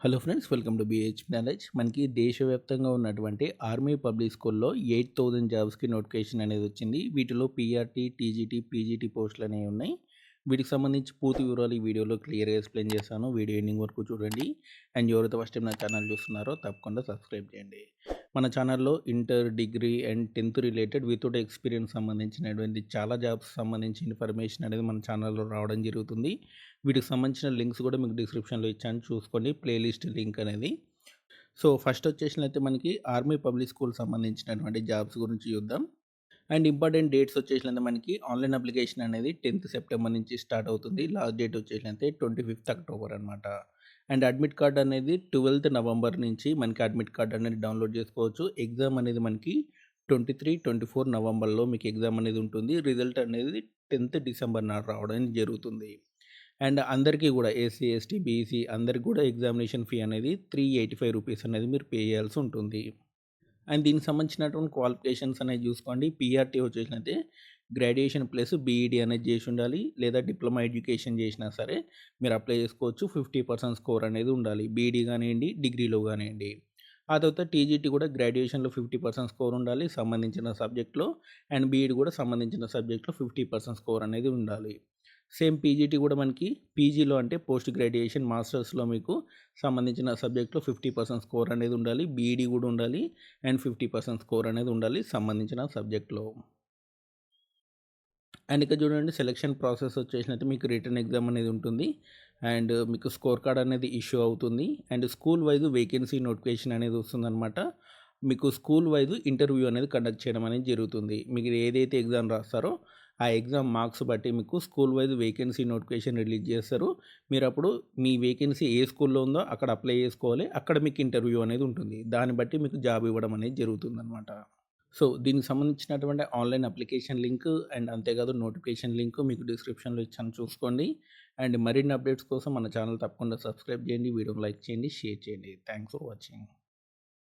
Hello friends, welcome to BH knowledge. మనకి దేశవ్యాప్తంగా ఉన్నటువంటి ఆర్మీ పబ్లిక్ స్కూల్లో 8,000 జాబ్స్కి నోటిఫికేషన్ అనేది వచ్చింది. వీటిలో పీఆర్టీ, టీజీటీ, పీజీటీ పోస్టులు అనేవి ఉన్నాయి. వీటికి సంబంధించి పూర్తి వివరాలు ఈ వీడియోలో క్లియర్గా ఎక్స్ప్లెయిన్ చేస్తాను. వీడియో ఎండింగ్ వరకు చూడండి. అండ్ ఎవరైతే ఫస్ట్ టైం నా ఛానల్ చూస్తున్నారో తప్పకుండా సబ్స్క్రైబ్ చేయండి. మన ఛానల్లో inter, degree and 10th related without experience సంబంధించినటువంటి చాలా జాబ్స్ సంబంధించి ఇన్ఫర్మేషన్ అనేది మన ఛానల్లో రావడం జరుగుతుంది. వీటికి సంబంధించిన లింక్స్ కూడా మీకు డిస్క్రిప్షన్లో ఇచ్చాను, చూసుకోండి ప్లేలిస్ట్ లింక్ అనేది. సో ఫస్ట్ వచ్చేసినైతే మనకి ఆర్మీ పబ్లిక్ స్కూల్ సంబంధించినటువంటి జాబ్స్ గురించి చూద్దాం. అండ్ ఇంపార్టెంట్ డేట్స్ వచ్చేసినైతే మనకి ఆన్లైన్ అప్లికేషన్ అనేది 10th సెప్టెంబర్ నుంచి స్టార్ట్ అవుతుంది. లాస్ట్ డేట్ వచ్చేసినైతే 25th అక్టోబర్ అనమాట. అండ్ అడ్మిట్ కార్డ్ అనేది 12th నవంబర్ నుంచి మనకి అడ్మిట్ కార్డ్ అనేది డౌన్లోడ్ చేసుకోవచ్చు. ఎగ్జామ్ అనేది మనకి 23, 24 నవంబర్లో మీకు ఎగ్జామ్ అనేది ఉంటుంది. రిజల్ట్ అనేది 10th డిసెంబర్ నాడు రావడం జరుగుతుంది. అండ్ అందరికీ కూడా ఎస్సీ, ఎస్టీ, బీసీ అందరికి కూడా ఎగ్జామినేషన్ ఫీ అనేది 385 రూపీస్ అనేది మీరు పే చేయాల్సి ఉంటుంది. అండ్ దీనికి సంబంధించినటువంటి క్వాలిఫికేషన్స్ అనేది చూసుకోండి. పీఆర్టీ వచ్చేసినైతే గ్రాడ్యుయేషన్ ప్లస్ బీఈడీ అనేది చేసి ఉండాలి, లేదా డిప్లొమా ఎడ్యుకేషన్ చేసినా సరే మీరు అప్లై చేసుకోవచ్చు. 50% స్కోర్ అనేది ఉండాలి, బీఈడీ కానివ్వండి, డిగ్రీలో కానివ్వండి. ఆ తర్వాత టీజీటీ కూడా గ్రాడ్యుయేషన్లో 50% స్కోర్ ఉండాలి సంబంధించిన సబ్జెక్ట్లో, అండ్ బీఈడీ కూడా సంబంధించిన సబ్జెక్ట్లో 50% స్కోర్ అనేది ఉండాలి. సేమ్ పీజీటీ కూడా మనకి పీజీలో అంటే పోస్ట్ గ్రాడ్యుయేషన్ మాస్టర్స్లో మీకు సంబంధించిన సబ్జెక్ట్లో 50% స్కోర్ అనేది ఉండాలి, బీఈడీ కూడా ఉండాలి, అండ్ 50% స్కోర్ అనేది ఉండాలి సంబంధించిన సబ్జెక్ట్లో. అండ్ ఇక్కడ చూడండి, సెలక్షన్ ప్రాసెస్ వచ్చేసినట్టు మీకు రిటర్న్ ఎగ్జామ్ అనేది ఉంటుంది, అండ్ మీకు స్కోర్ కార్డ్ అనేది ఇష్యూ అవుతుంది, and school wise vacancy notification అనేది వస్తుందన్నమాట. మీకు స్కూల్ వైజ్ ఇంటర్వ్యూ అనేది కండక్ట్ చేయడం అనేది జరుగుతుంది. మీరు ఏదైతే ఎగ్జామ్ రాస్తారో ఆ ఎగ్జామ్ మార్క్స్ బట్టి మీకు school wise vacancy notification release చేస్తారు. మీరు అప్పుడు మీ వేకెన్సీ ఏ స్కూల్లో ఉందో అక్కడ అప్లై చేసుకోవాలి. అక్కడ మీకు ఇంటర్వ్యూ అనేది ఉంటుంది. దాన్ని బట్టి మీకు జాబ్ ఇవ్వడం అనేది జరుగుతుందన్నమాట. సో దీనికి సంబంధించినటువంటి ఆన్లైన్ అప్లికేషన్ లింక్ అండ్ అంతేకాదు నోటిఫికేషన్ లింక్ మీకు డిస్క్రిప్షన్లో ఇచ్చాను, చూసుకోండి. అండ్ మరిన్ని అప్డేట్స్ కోసం మన ఛానల్ తప్పకుండా సబ్స్క్రైబ్ చేయండి, వీడియోని లైక్ చేయండి, షేర్ చేయండి. Thanks for watching.